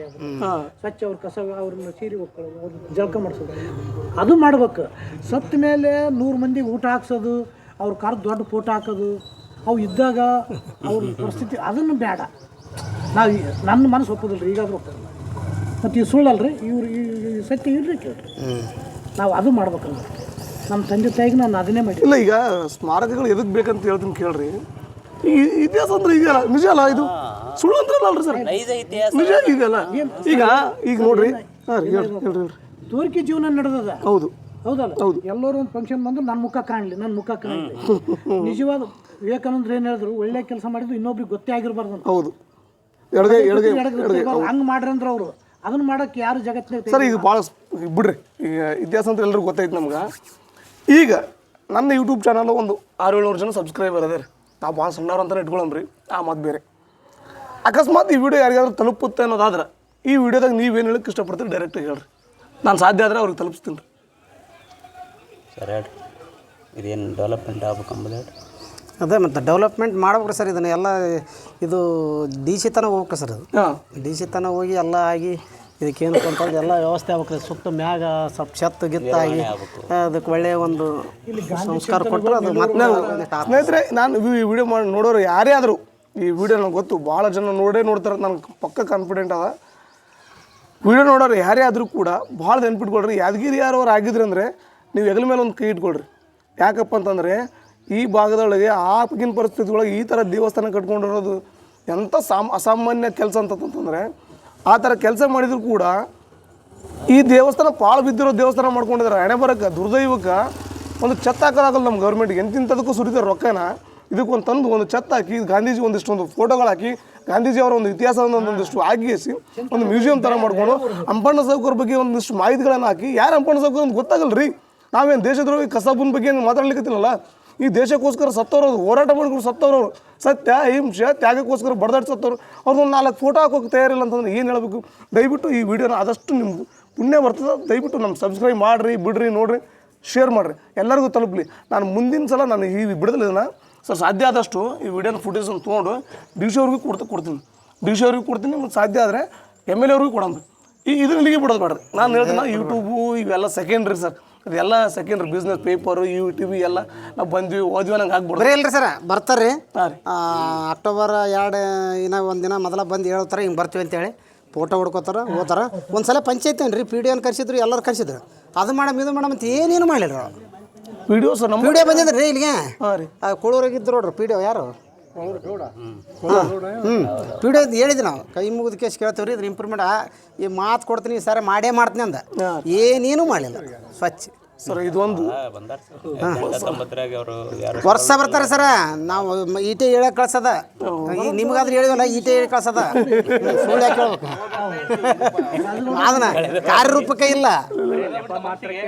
ಸ್ವಚ್ಛ ಅವ್ರ ಕಸ ಅವ್ರನ್ನ ಸೀರೆ ಹೋಗ್ಕೊಳ್ಳೋದು, ಅವ್ರನ್ನ ಜಳಕ ಮಾಡಿಸೋದು ಅದು ಮಾಡ್ಬೇಕು. ಸತ್ತ ಮೇಲೆ 100 ಮಂದಿಗೆ ಊಟ ಹಾಕ್ಸೋದು, ಅವ್ರ ಕಾರ್ ದೊಡ್ಡ ಫೋಟೋ ಹಾಕೋದು, ಅವು ಇದ್ದಾಗ ಅವ್ರ ಪರಿಸ್ಥಿತಿ ಅದನ್ನು ಬೇಡ. ನಾವು ನನ್ನ ಮನಸ್ಸು ಒಪ್ಪೋದಿಲ್ಲ ರೀ, ಈಗಾದ್ರೂ ಒಪ್ಪೋದಿಲ್ಲ. ಮತ್ತು ಈ ಸುಳ್ಳಲ್ರಿ, ಇವ್ರು ಈ ಸತ್ಯ ಇಲ್ರಿ ಕೇಳ್ರಿ. ನಾವು ಅದು ಮಾಡ್ಬೇಕಂದ್ರೆ ನಮ್ಮ ತಂದೆ ತಾಯಿಗೆ ನಾನು ಅದನ್ನೇ ಮಾಡಿ. ಇಲ್ಲ, ಈಗ ಸ್ಮಾರಕಗಳು ಎದಕ್ಕೆ ಬೇಕಂತ ಹೇಳ್ತೀನಿ ಕೇಳ್ರಿ. ಈ ಇತಿಹಾಸ ಅಂದ್ರೆ ಇದೆಯಲ್ಲ, ನಿಜ ಅಲ್ಲ, ಇದು ಸುಳ್ಳು ಅಂತಾರಲ್ಲ ಅಲ್ರಿ ಸರ್, ನೈಜ ಇತಿಹಾಸ ನಿಜ ಇದೆಯಲ್ಲ. ಈಗ ನೋಡ್ರಿ, ಹಾಂ ರೀ, ಹೇಳ್ರಿ. ತೋರಿಕೆ ಜೀವನ ನಡೆದದ. ಹೌದು ಹೌದಲ್ಲ, ಎಲ್ಲರೂ ಒಂದು ಫಂಕ್ಷನ್ ಬಂದು ನನ್ನ ಮುಖ ಕಾಣಲಿ, ನನ್ನ ಮುಖ ಕಾಣಲಿ. ನಿಜವಾದ ವಿವೇಕಾನಂದ್ರ ಏನು ಹೇಳಿದ್ರು, ಒಳ್ಳೆ ಕೆಲಸ ಮಾಡಿದ್ರು ಇನ್ನೊಬ್ರಿಗೆ ಗೊತ್ತೇ ಆಗಿರ್ಬಾರ್ದು ಅಂತ. ಹೌದು, ಹಂಗೆ ಮಾಡ್ರಿ ಅಂದ್ರೆ ಅವರು ಅದನ್ನ ಮಾಡಕ್ಕೆ ಯಾರು ಜಗತ್ತಿನ. ಸರ್, ಇದು ಭಾಳ ಬಿಡ್ರಿ, ಈಗ ಇತಿಹಾಸ ಅಂತ ಎಲ್ರಿಗೂ ಗೊತ್ತೈತೆ ನಮ್ಗೆ. ಈಗ ನನ್ನ ಯೂಟ್ಯೂಬ್ ಚಾನಲ್ ಒಂದು 600-700 ಜನ ಸಬ್ಸ್ಕ್ರೈಬರ್ ಅದೇ ರೀ. ನಾವು ಭಾಳ ಸಣ್ಣವ್ರು ಅಂತಲೇ ಇಟ್ಕೊಳಮ್ರಿ, ಆ ಮಾತು ಬೇರೆ. ಅಕಸ್ಮಾತ್ ಈ ವಿಡಿಯೋ ಯಾರಿಗಾದ್ರೂ ತಲುಪುತ್ತೆ ಅನ್ನೋದಾದ್ರೆ ಈ ವಿಡಿಯೋದಾಗ ನೀವೇನು ಹೇಳಕ್ಕೆ ಇಷ್ಟಪಡ್ತೀರಿ ಡೈರೆಕ್ಟಾಗಿ ಹೇಳ್ರಿ, ನಾನು ಸಾಧ್ಯ ಆದರೆ ಅವ್ರಿಗೆ ತಲುಪಿಸ್ತೀನಿ ರೀ. ಸರ್ ಹೇಳ್ರಿ, ಇದೇನು ಡೆವಲಪ್ಮೆಂಟ್ ಆಗ್ಬೇಕಂಬುದು ಹೇಳ್ರಿ. ಅದೇ ಮತ್ತು ಡೆವಲಪ್ಮೆಂಟ್ ಮಾಡ್ಬೇಕು ಸರ್. ಇದನ್ನು ಎಲ್ಲ ಇದು ಡಿ ಸಿ ತನಕ ಹೋಗ್ಬೇಕು ಸರ್. ಅದು ಹಾಂ, ಡಿ ಸಿ ತನಕ ಹೋಗಿ ಎಲ್ಲ ಆಗಿ ಇದಕ್ಕೇನಪ್ಪ ಅಂತಂದ್ರೆ ಎಲ್ಲ ವ್ಯವಸ್ಥೆ ಆಗ್ಬೇಕು. ಸುತ್ತ ಮ್ಯಾಗ ಸ್ವಲ್ಪ ಛತ್ತು ಗಿತ್ತಾಗಿ ಅದಕ್ಕೆ ಒಳ್ಳೆಯ ಒಂದು ಸಂಸ್ಕಾರ ಕೊಟ್ಟರೆ ಅದು ಮತ್ತೆ. ಸ್ನೇಹಿತರೆ, ನಾನು ಈ ವಿಡಿಯೋ ಮಾಡಿ ನೋಡೋರು ಯಾರೇ ಆದರೂ ಈ ವಿಡಿಯೋ ನನಗೆ ಗೊತ್ತು ಭಾಳ ಜನ ನೋಡ್ತಾರೆ, ನನಗೆ ಪಕ್ಕ ಕಾನ್ಫಿಡೆಂಟ್ ಅದ. ವಿಡಿಯೋ ನೋಡೋರು ಯಾರೇ ಆದರೂ ಕೂಡ ಭಾಳ ನೆನ್ಪಿಟ್ಕೊಳ್ರಿ. ಯಾದಗಿರಿ ಯಾರವ್ರು ಆಗಿದ್ರಿ ಅಂದರೆ ನೀವು ಹೆಗಲ ಮೇಲೆ ಒಂದು ಕೈ ಇಟ್ಕೊಳ್ರಿ. ಯಾಕಪ್ಪ ಅಂತಂದರೆ ಈ ಭಾಗದೊಳಗೆ ಆಗಿನ ಪರಿಸ್ಥಿತಿಗಳೊಳಗೆ ಈ ಥರ ದೇವಸ್ಥಾನ ಕಟ್ಕೊಂಡಿರೋದು ಎಂಥ ಅಸಾಮಾನ್ಯ ಕೆಲಸ ಅಂತಂತಂದರೆ, ಆ ಥರ ಕೆಲಸ ಮಾಡಿದ್ರು ಕೂಡ ಈ ದೇವಸ್ಥಾನ ಪಾಳು ಬಿದ್ದಿರೋ ದೇವಸ್ಥಾನ ಮಾಡ್ಕೊಂಡಿದ್ದಾರೆ. ಹಣೆ ಬರೋಕ್ಕೆ ದುರ್ದೈವಕ್ಕೆ ಒಂದು ಛತ್ ಹಾಕೋದಾಗಲ್ಲ ನಮ್ಮ ಗೌರ್ಮೆಂಟ್ಗೆ. ಎಂತಿಂಥದಕ್ಕೂ ಸುರಿತಾರೆ ರೊಕ್ಕನ. ಇದಕ್ಕೊಂದು ತಂದು ಒಂದು ಛತ್ ಹಾಕಿ, ಗಾಂಧೀಜಿ ಒಂದಿಷ್ಟೊಂದು ಫೋಟೋಗಳು ಹಾಕಿ, ಗಾಂಧೀಜಿ ಅವರ ಒಂದು ಇತಿಹಾಸವನ್ನು ಒಂದಿಷ್ಟು ಆಗಿಸಿ ಒಂದು ಮ್ಯೂಸಿಯಂ ಥರ ಮಾಡ್ಕೊಂಡು ಅಂಪಣ್ಣ ಸಾವ್ಕರ್ ಬಗ್ಗೆ ಒಂದಿಷ್ಟು ಮಾಹಿತಿಗಳನ್ನು ಹಾಕಿ, ಯಾರು ಅಂಪಣ್ಣ ಸಾವ್ಕರ್ ಅಂತ ಗೊತ್ತಾಗಲ್ಲ ರೀ. ನಾವೇನು ದೇಶದ್ರೋಹಿ ಕಸಾಬುನ ಬಗ್ಗೆ ಏನು ಮಾತಾಡ್ಲಿಕ್ಕತ್ತಿಲ್ಲ. ಈ ದೇಶಕ್ಕೋಸ್ಕರ ಸತ್ತವ್ರು, ಹೋರಾಟ ಮಾಡ್ಕೊಂಡು ಸತ್ತವ್ರು, ಸತ್ಯ ಹಿಂಸೆ ತ್ಯಾಗಕ್ಕೋಸ್ಕರ ಬಡದಾಡಿ ಸತ್ತವ್ರು. ಅವ್ರದ್ದೊಂದು 4 ಫೋಟೋ ಹಾಕೋಕೆ ತಯಾರಿಲ್ಲ ಅಂತಂದ್ರೆ ಏನು ಹೇಳಬೇಕು? ದಯವಿಟ್ಟು ಈ ವಿಡಿಯೋನ ಆದಷ್ಟು ನಿಮ್ಗೆ ಪುಣ್ಯ ಬರ್ತದೆ, ದಯವಿಟ್ಟು ನಮ್ಗೆ ಸಬ್ಸ್ಕ್ರೈಬ್ ಮಾಡಿರಿ, ಬಿಡ್ರಿ, ನೋಡಿರಿ, ಶೇರ್ ಮಾಡಿರಿ, ಎಲ್ಲರಿಗೂ ತಲುಪಲಿ. ನಾನು ಮುಂದಿನ ಸಲ ನಾನು ಈ ಬಿಡೋದಿಲ್ಲ ಸರ್, ಸಾಧ್ಯ ಆದಷ್ಟು ಈ ವಿಡಿಯೋನ ಫುಟೇಜನ್ನು ತೊಗೊಂಡು ಡಿ ಸಿ ಅವ್ರಿಗೂ ಕೊಡ್ತೀನಿ, ಡಿ ಸಿ ಅವ್ರಿಗೂ ಕೊಡ್ತೀನಿ. ಮತ್ತು ಸಾಧ್ಯ ಆದರೆ MLA ಅವ್ರಿಗೂ ಕೊಡಂಬ್ರಿ. ಇದರಲ್ಲಿಗೆ ಬಿಡೋದು ಬೇಡ್ರಿ. ನಾನು ಹೇಳ್ತೀನಿ, ಯೂಟ್ಯೂಬು ಇವೆಲ್ಲ ಸೆಕೆಂಡ್ರಿ ಸರ್, ಅದೆಲ್ಲ ಸೆಕೆಂಡ್ರಿ. ಬಿಸ್ನೆಸ್ ಪೇಪರು, TV ಎಲ್ಲ ನಾವು ಬಂದ್ವಿ ಓದ್ವಿ ನಂಗೆ ಆಗ್ಬಿಡ್ರಿ. ಬರೀ ಇಲ್ರಿ ಸರ್, ಬರ್ತಾರೆ ರೀ. ಹಾಂ ರೀ, ಅಕ್ಟೋಬರ್ 2 ಇನ್ನೂ ಒಂದು ದಿನ ಮೊದಲ ಬಂದು ಹೇಳ್ತಾರೆ ಹಿಂಗೆ ಬರ್ತೀವಿ ಅಂತೇಳಿ ಫೋಟೋ ಹೊಡ್ಕೋತಾರೆ, ಹೋಗ್ತಾರೆ. ಒಂದು ಸಲ ಪಂಚಾಯತ್ ಏನು ರೀ PDO ಕರ್ಸಿದ್ರು, ಎಲ್ಲರೂ ಕರ್ಸಿದ್ರು. ಅದು ಮೇಡಮ್ ಇದು ಮೇಡಮ್ ಅಂತ ಏನೇನು ಮಾಡಿಲ್ಲ ರೀ. ವಿಡಿಯೋ ಸರ್ ನಮ್ಮ PDO ಬಂದಿದ್ರು ರೀ ಇಲ್ಲಿಗೆ. ಹಾಂ ರೀ, ಕುಳೂರಾಗಿದ್ರು ನೋಡ್ರಿ PDO ಯಾರು. PDO ಹೇಳಿದ್ವಿ ನಾವು, ಕೈ ಮುಗಿದ ಕೇಸ್ ಕೇಳ್ತೀವಿ ರೀ, ಇದ್ರ ಇಂಪ್ರೂವ್ಮೆಂಟ್ ಈ ಮಾತು ಕೊಡ್ತೀನಿ, ಈ ಸಾರಿ ಮಾಡೇ ಮಾಡ್ತೀನಿ ಅಂದ. ಏನೇನು ಮಾಡಲಿಲ್ಲ. ಸ್ವಚ್ಛ ಸರ್ ಇದೊಂದು ಬಂದಾರ ಸರ್ 19 ಅವರು ಯಾರು ವರ್ಷ ಬರ್ತಾರೆ ಸರ್. ನಾವು ಈಟೆ ಹೇಳಕ್ಕೆ ಕಳ್ಸದ, ಈಗ ನಿಮ್ಗಾದ್ರೆ ಹೇಳಿವಲ್ಲ ಈಟೆ ಹೇಳಿ ಕಳ್ಸದ. ಸುಳ್ಳು ಯಾಕೆ ಹೇಳ್ಬೇಕು? ಅದನ್ನ ಕಾರ್ಯರೂಪಕ್ಕೆ ಇಲ್ಲ.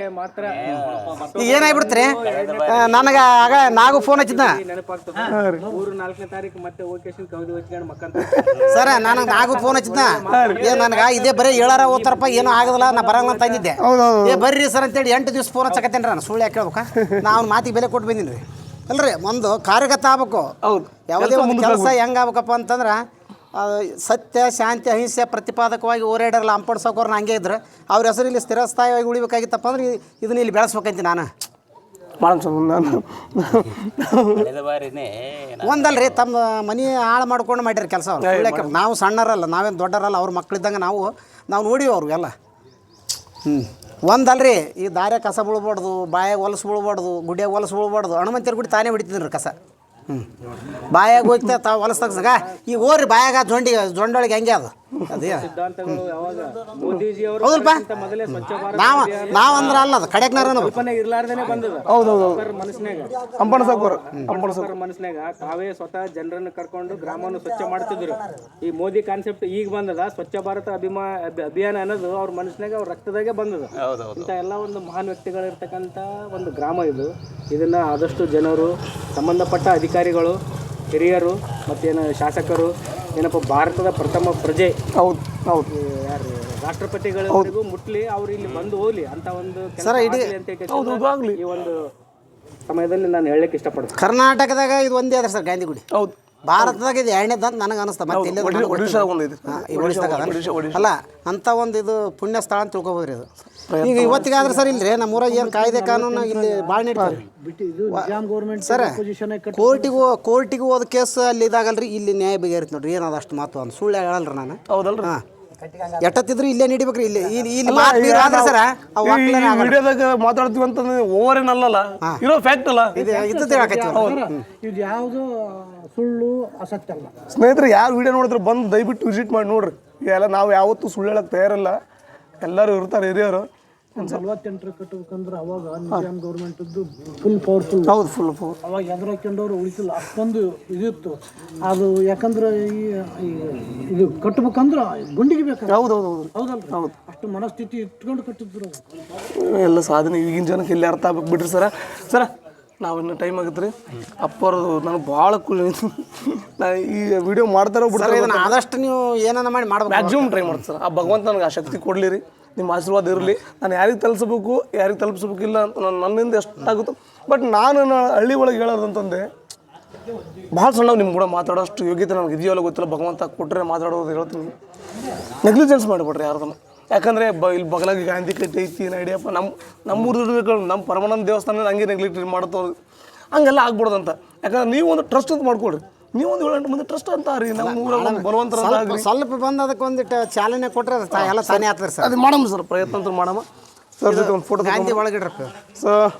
ಈಗ ಏನಾಗ್ಬಿಡ್ತ್ರಿ, ನನಗೆ ಆಗ ನಾಗು ಫೋನ್ ಹಚ್ಚಿದ್ದ ಸರ್, ನನಗೆ ನಾಗು ಫೋನ್ ಹಚ್ಚಿದ್ದ. ನನಗೆ ಇದೇ ಬರೀ ಹೇಳಾರ ಓದ್ತಾರಪ್ಪ, ಏನೂ ಆಗೋದಿಲ್ಲ, ನಾ ಬರಂಗ ಅಂತ ಅಂದಿದ್ದೆ. ಬರ್ರಿ ಸರ್ ಅಂತೇಳಿ 8 ದಿವಸ ಫೋನ್ ಹಚ್ಚಕತ್ತೇನ್ರಿ ನಾನು. ಸುಳ್ಳು ಯಾಕೆ ಹೇಳ್ಬೇಕಾ? ನಾವು ಮಾತಿಗೆ ಬೆಲೆ ಕೊಟ್ಟು ಬಂದೀನಿ ರೀ. ಅಲ್ರಿ, ಒಂದು ಕಾರ್ಯಗತ ಆಗ್ಬೇಕು. ಹೌದು, ಯಾವುದೇ ಒಂದು ಕೆಲಸ ಹೆಂಗೆ ಆಗ್ಬೇಕಪ್ಪ ಅಂತಂದ್ರೆ ಸತ್ಯ, ಶಾಂತಿ, ಅಹಿಂಸೆ ಪ್ರತಿಪಾದಕವಾಗಿ ಹೋರಾಡಲ್ಲ ಅಂಪಣ್ಣ ಸಾವ್ಕರ್ನ ಹಂಗೆ ಇದ್ರೆ ಅವ್ರ ಹೆಸರು ಇಲ್ಲಿ ಸ್ಥಿರಸ್ಥಾಯಿಯಾಗಿ ಉಳಿಬೇಕಾಗಿತ್ತಪ್ಪ ಅಂದ್ರೆ ಇದನ್ನ ಇಲ್ಲಿ ಬೆಳೆಸ್ಬೇಕಂತ ನಾನು ಒಂದಲ್ರಿ. ತಮ್ಮ ಮನೆ ಹಾಳು ಮಾಡ್ಕೊಂಡು ಮಾಡಿರಿ ಕೆಲಸ. ನಾವು ಸಣ್ಣರಲ್ಲ, ನಾವೇನು ದೊಡ್ಡರಲ್ಲ, ಅವ್ರ ಮಕ್ಕಳಿದ್ದಂಗೆ ನಾವು ನೋಡಿವಿ ಅವ್ರಿಗೆಲ್ಲ. ಒಂದಲ್ರಿ, ಈ ದಾರ್ಯ ಕಸ ಬೀಳ್ಬಾರ್ದು, ಬಾಯಾಗ ಹೊಲಸು ಬೀಳ್ಬಾರ್ದು, ಗುಡಿಯಾಗ ಹೊಲಸು ಬೀಳ್ಬಾರ್ದು. ಹನುಮಂತರ ಗುಡಿ ತಾನೇ ಹೊಡಿತಿದ್ರು ಕಸ. ಬಾಯಾಗ ಹೋಗ್ತಾ ತಾವು ಹೊಲಸು ತಗ್ಸಾಗ ಈಗ ಹೋಗ್ರಿ ಬಾಯಾಗ ಜೊಂಡೊಳಗೆ ಹೆಂಗೆ ಅದು ಅದೇ ಹೌದಲ್ಪ. ನಾವಂದ್ರೆ ಅಲ್ಲ, ಅದು ಕಡೆಕ್ನಾರ ಅಂಪಣ್ಣ ಸಾವ್ಕರ್ ಮನಸ್ನಾಗ ತಾವೇ ಸ್ವತಃ ಜನರನ್ನು ಕರ್ಕೊಂಡು ಗ್ರಾಮವನ್ನು ಸ್ವಚ್ಛ ಮಾಡ್ತಿದ್ರು. ಈ ಮೋದಿ ಕಾನ್ಸೆಪ್ಟ್ ಈಗ ಬಂದದ, ಸ್ವಚ್ಛ ಭಾರತ ಅಭಿಯಾನ ಅನ್ನೋದು ಅವ್ರ ಮನಸ್ನಾಗ ಅವ್ರ ರಕ್ತದಾಗೆ ಬಂದದ. ಇಂಥ ಎಲ್ಲ ಒಂದು ಮಹಾನ್ ವ್ಯಕ್ತಿಗಳಿರ್ತಕ್ಕಂಥ ಒಂದು ಗ್ರಾಮ ಇದು. ಇದನ್ನ ಆದಷ್ಟು ಜನರು, ಸಂಬಂಧಪಟ್ಟ ಅಧಿಕಾರಿಗಳು, ಹಿರಿಯರು, ಮತ್ತೇನು ಶಾಸಕರು, ಏನಪ್ಪ ಭಾರತದ ಪ್ರಥಮ ಪ್ರಜೆ ಹೌದು ಹೌದು ಯಾರು ರಾಷ್ಟ್ರಪತಿಗಳವರೆಗೂ ಮುಟ್ಲಿ, ಅವ್ರು ಇಲ್ಲಿ ಬಂದು ಹೋಗ್ಲಿ ಅಂತ ಒಂದು ಕೆಲಸ ಆಗ್ಲಿ ಅಂತ ಹೇಳಿ ಈ ಒಂದು ಸಮಯದಲ್ಲಿ ನಾನು ಹೇಳಲಿಕ್ಕೆ ಇಷ್ಟಪಡ್ತೀನಿ. ಕರ್ನಾಟಕದಾಗ ಇದು ಒಂದೇ ಅದ ಸರ್ ಗಾಂಧಿ ಗುಡಿ. ಹೌದು. ಭಾರತದಾಗ ಇದು ಎರಡನೇದು ಅಂತ ನನಗೆ ಅನಿಸ್ತಾ. ಮತ್ತೆ ಎಲ್ಲಿ ಒಡಿಶಾದಾಗ ಒಂದಿದೆ. ಅಲ್ಲ ಅಂತ ಒಂದು ಇದು ಪುಣ್ಯ ಸ್ಥಳ ಅಂತ ತಿಳ್ಕೊಬೋದ್ರಿ ಇದು. ಈಗ ಇವತ್ತಿಗಾದ್ರೆ ಸರ್ ಇಲ್ರಿ ನಮ್ಮ ಊರಾಗ ಏನು ಕಾಯ್ದೆ ಕಾನೂನು ಇಲ್ಲಿ ಭಾಳ ನಡೀತಾರೆ ಸರ್. ಕೋರ್ಟಿಗೆ ಹೋದ ಕೇಸ್ ಅಲ್ಲಿ ಇದಾಗಲ್ರಿ, ಇಲ್ಲಿ ನ್ಯಾಯ ಬಗೆಹರಿತು ನೋಡ್ರಿ. ಏನದ ಅಷ್ಟು ಮಾತು ಅಂತ ಸುಳ್ಳು ಹೇಳಲ್ರಿ ನಾನು. ಹೌದಲ್ರಿ. ಹಾಂ ಎಟ್ಟತ್ತಿದ್ರು ಇಲ್ಲೇ ನಡಿಬೇಕ್ರಿ. ಇಲ್ಲಿ ಸರ್ ವಿಡಿಯೋದಾಗ ಮಾತಾಡ್ತೀವಿ ಅಂತಂದ್ರೆ ಓವರ್ ಏನಲ್ಲ, ಇರೋ ಫ್ಯಾಕ್ಟ್ ಅಲ್ಲ ಇದು ಹೇಳಕತ್ತೀವಿ. ಇದು ಯಾವುದು ಸುಳ್ಳು ಅಸತ್ಯ ಅಲ್ಲ. ಸ್ನೇಹಿತರೆ, ಯಾರು ವಿಡಿಯೋ ನೋಡಿದ್ರೆ ಬಂದು ದಯವಿಟ್ಟು ವಿಸಿಟ್ ಮಾಡಿ ನೋಡ್ರಿ. ಎಲ್ಲ ನಾವು ಯಾವತ್ತೂ ಸುಳ್ಳು ಹೇಳಕ್ಕೆ ತಯಾರಿಲ್ಲ, ಎಲ್ಲರೂ ಇರ್ತಾರೆ ಹಿರಿಯರು. 48 ಕಟ್ಟಬೇಕಂದ್ರೆ ಅವಾಗ ನಿಜಾಮ್ ಗೌರ್ಮೆಂಟದ್ದು ಫುಲ್ ಪವರ್ಫುಲ್. ಹೌದು, ಫುಲ್ ಅವಾಗ ಎದುರಾಕೊಂಡವ್ರು ಉಳಿತಿಲ್ಲ, ಅಷ್ಟೊಂದು ಇದಿತ್ತು ಅದು. ಯಾಕಂದ್ರೆ ಇದು ಕಟ್ಟಬೇಕಂದ್ರೆ ಗುಂಡಿಗೆ ಬೇಕು. ಹೌದೌದು ಹೌದಲ್ರಿ? ಹೌದು. ಅಷ್ಟು ಮನಸ್ಥಿತಿ ಇಟ್ಕೊಂಡು ಕಟ್ಟಿದ್ರು ಎಲ್ಲ ಸಾಧನೆ ಈಗಿನ ಜನಕ್ಕೆ ಇಲ್ಲಿ ಅರ್ಥ ಆಗ್ಬೇಕು ಬಿಡ್ರಿ ಸರ. ನಾವಿನ್ನು ಟೈಮ್ ಆಗತ್ತೆ ರೀ. ಅಪ್ಪರದು ನನಗೆ ಭಾಳ ಖುಷಿ. ನಾನು ಈ ವಿಡಿಯೋ ಮಾಡ್ತಾರೋ ಬಿಡ್ತಾರೆ ಆದಷ್ಟು ನೀವು ಏನನ್ನ ಮಾಡಿ ಮಾಡ್ಬೇಕು, ಮ್ಯಾಕ್ಸಿಮಮ್ ಟ್ರೈ ಮಾಡ್ತೀನಿ ಸರ್. ಆ ಭಗವಂತ ನನಗೆ ಆ ಶಕ್ತಿ ಕೊಡಲಿ ರೀ, ನಿಮ್ಮ ಆಶೀರ್ವಾದ ಇರಲಿ. ನಾನು ಯಾರಿಗೆ ತಲುಪಿಸ್ಬೇಕಿಲ್ಲ ಅಂತ ನನ್ನಿಂದ ಎಷ್ಟಾಗುತ್ತೋ. ಬಟ್ ನಾನು ಹಳ್ಳಿ ಒಳಗೆ ಹೇಳೋದಂತಂದೆ ಭಾಳ ಸಣ್ಣ ನಿಮ್ಗೆ ಕೂಡ ಮಾತಾಡೋಷ್ಟು ಯೋಗ್ಯತೆ ನನಗೆ ಇದೆಯಲ್ಲ ಗೊತ್ತಿಲ್ಲ. ಭಗವಂತ ಕೊಟ್ಟರೆ ಮಾತಾಡೋದು ಹೇಳ್ತೀನಿ. ನೆಗ್ಲಿಜೆನ್ಸ್ ಮಾಡಿಬಿಡ್ರಿ ಯಾರ್ದನ್ನು. ಯಾಕಂದರೆ ಇಲ್ಲಿ ಬಗಲಾಗಿ ಗಾಂಧಿ ಕಟ್ಟಿ ಐತಿ ನಡಿಯಪ್ಪ, ನಮ್ಮೂರು ನಮ್ಮ ಪರಮಾನಂದ ದೇವಸ್ಥಾನ ಹಂಗೆ ನೆಗ್ಲೆಕ್ಟ್ ಮಾಡ್ತವ್ರು, ಹಂಗೆಲ್ಲ ಆಗ್ಬಿಡೋದಂತ. ಯಾಕಂದ್ರೆ ನೀವು ಒಂದು ಟ್ರಸ್ಟ್ ಅಂತ ಮಾಡ್ಕೊಳ್ರಿ. ನೀವು ಒಂದು 7-8 ಮಂದಿ ಟ್ರಸ್ಟ್ ಅಂತ ರೀ ನಮ್ಮ ಊರಾಗ ಬಲವಂತರ ಸ್ವಲ್ಪ ಬಂದು ಅದಕ್ಕೆ ಒಂದಿಟ್ಟು ಚಾಲನೆ ಕೊಟ್ಟರೆ ಎಲ್ಲ ತಾನೇ ಆಗ್ತದೆ ಸರ್. ಅದು ಮಾಡಮ್ಮ ಸರ್, ಪ್ರಯತ್ನ ಅಂತ ಮಾಡಮ್ಮ ಸರ್. ಜೊತೆ ಒಂದು ಫೋಟೋ ಗಾಂಧಿ ಒಳಗಿಡ್ರಪ್ಪ ಸರ್.